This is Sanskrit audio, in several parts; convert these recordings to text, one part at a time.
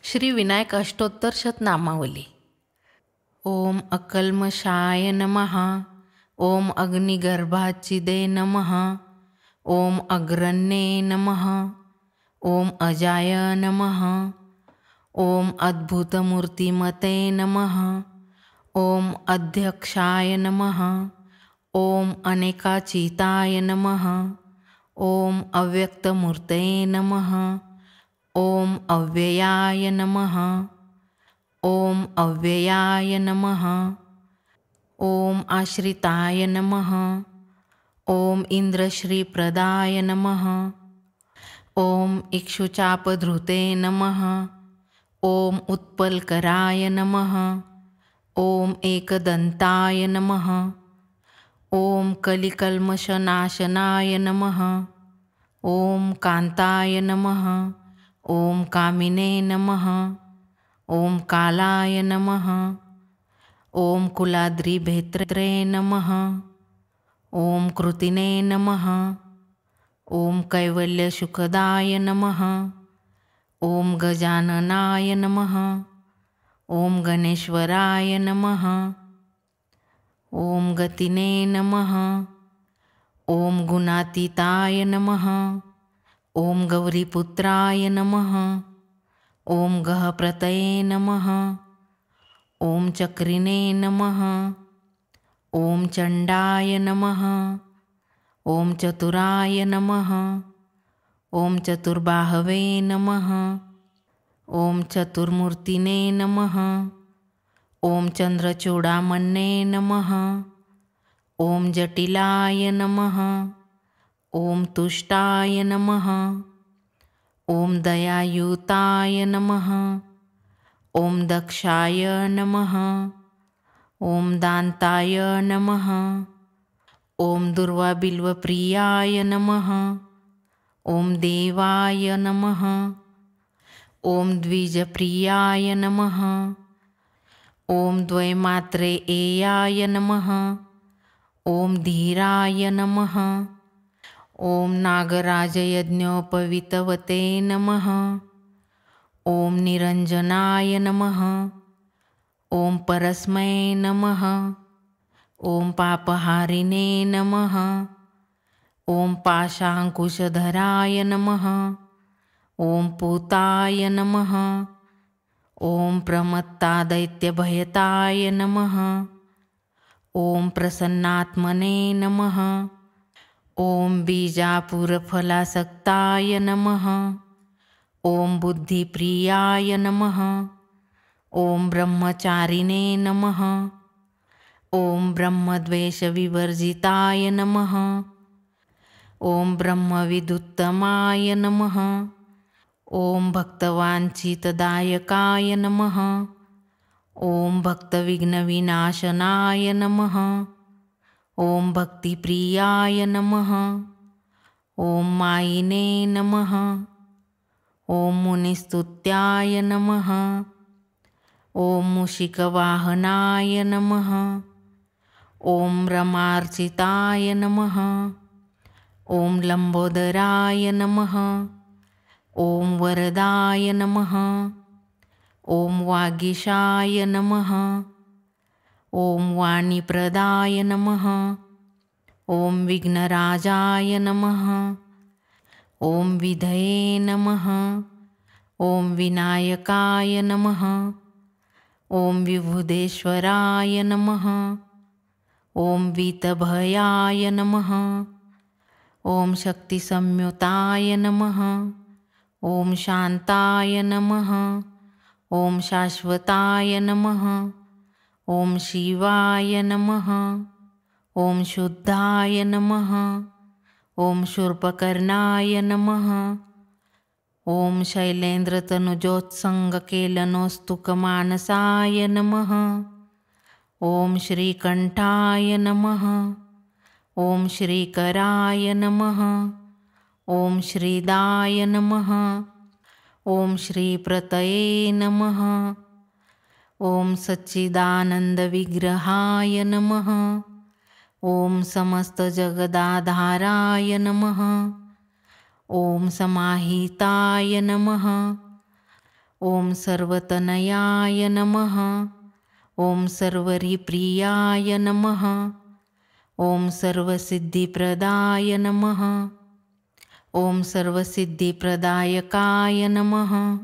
श्री विनायक अष्टोत्तर शतनामावली। ओम अकल्मषाय नमः। ओम अग्निगर्भाचिदे नमः। ओम अग्रण्ये नमः। ओम अजाय नमः। ओम अद्भुतमूर्तिमते नमः। ओम अध्यक्षाय नमः। ओम अनेकाचिताय नमः। ओम अव्यक्तमूर्ते नमः। ओम अव्ययाय नमः। ओम अव्ययाय नमः। ओम आश्रिताय नमः। ओम इंद्रश्रीप्रदाय नमः। ओम इक्षुचापधृते नमः। ओम उत्पलकराय नमः। ओम एकदन्ताय नमः। ओम कलिकल्मषनाशनाय नमः। ओम कांताय नमः। ओम कामिने नमः। ओम कालाय नमः। ओम कुलाद्रिभेत्रे नमः। ओम कृतिने नमः। ओम कैवल्यसुखदाय नमः। ओम गजाननाय नमः। ओम गणेश्वराय नमः। ओम गतिने नमः। ओम गुणातीताय नमः। ओम गौरीपुत्राय नमः। ओम गहप्रतये नमः। ओम चक्रिणे नमः। ओम चंडाय नमः। ओम चतुराय नमः। ओम चतुर्बाहवे नमः। ओम चतुर्मूर्तिने नमः। ओम चंद्रचूडामणे नमः। ओम जटिलाय नमः। ओम तुष्टाय नमः। ओम दयायुताय नमः। ओम दक्षाय नमः। ओम दान्ताय नमः। ओम दुर्वाबिल्वप्रियाय नमः। ओम देवाय नमः। ओम द्विजप्रियाय नमः। ओम द्वैमात्रेयाय नमः। ओम धीराय नमः। ओम नागराजयज्ञोपवीतवते नमः। ओम निरंजनाय नमः। ओम परस्मै नमः। ओम पापहारिणे नमः। ओम पाशांकुशधराय नमः। ओम पूताय नमः। ओम प्रमत्तादैत्यभयताय नमः। ओम प्रसन्नात्मने नमः। ओम बीजापुरफलासक्ताय नमः। ओम बुद्धिप्रियाय नमः। ओम ब्रह्मचारिणे नमः। ओम ब्रह्मद्वेषविवर्जिताय नमः। ओम ब्रह्मविदुत्तमाय नमः। ओम भक्तवाञ्छितदायकाय नमः। ओम भक्तविघ्नविनाशनाय नमः। ओम भक्तिप्रियाय नमः। ओम मायिने नमः। ओम मुनिस्तुत्याय नमः। ओम मूषिकवाहनाय नमः। ओम रमार्चिताय नमः। ओम लंबोदराय नमः। ओम वरदाय नमः। ओम वागीशाय नमः। ओम वाणीप्रदाय नमः। ओम विघ्नराजाय नमः। ओम विधये नमः। ओम विनायकाय नमः। ओम विभुदेश्वराय नमः। ओम वीतभयाय नमः। ओम शक्तिसंयुताय नमः। ओम शांताय नमः। ओम शाश्वताय नमः। ओम शिवाय नमः। ओम शुद्धाय नमः। ओम शूर्पकर्णाय नमः। ओम शैलेन्द्रतनुजोत्संगकेलनोस्तुकमानसाय नमः। ओम श्रीकंठाय नमः। ओम श्रीकराय नमः। ओम श्रीदाय नमः। ओम श्रीप्रतये नमः। ओम सच्चिदानन्दविग्रहाय नमः। ओम समस्तजगदाधाराय नमः। ओम समाहिताय नमः। ॐ सर्वतनयाय नमः। ॐ सर्वरिप्रियाय नमः। ॐ सर्वसिद्धिप्रदाय नमः। ॐ सर्वसिद्धिप्रदायकाय नमः।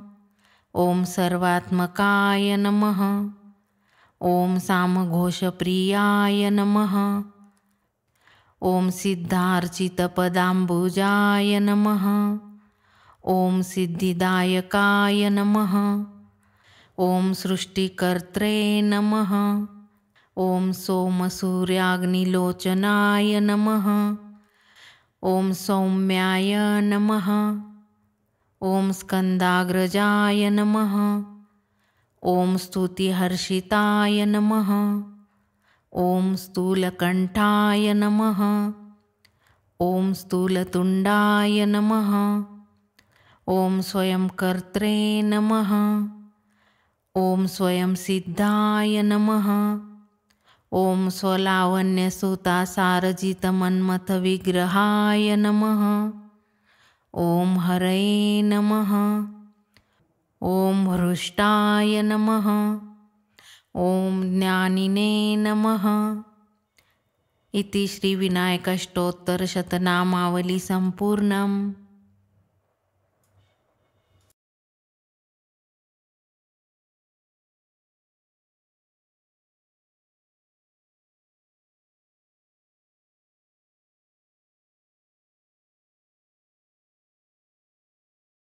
ॐ सर्वात्मकाय नमः। ॐ सामघोषप्रियाय नमः। ॐ सिद्धार्चितपदाम्बुजाय नमः। ॐ सिद्धिदायकाय नमः। ॐ सृष्टिकर्त्रे नमः। ॐ सोमसूर्याग्निलोचनाय नमः। ॐ सौम्याय नमः। ॐ स्कन्दाग्रजाय नमः। ॐ स्तुतिहर्षिताय नमः। ॐ स्थूलकण्ठाय नमः। ॐ स्थूलतुण्डाय नमः। ॐ स्वयंकर्त्रे नमः। ॐ स्वयंसिद्धाय नमः। ॐ स्वलावण्यसुतासारजितमन्मथविग्रहाय नमः। ॐ हरये नमः। ॐ हृष्टाय नमः। ॐ ज्ञानिने नमः। इति श्रीविनायकाष्टोत्तरशतनामावली सम्पूर्णम्।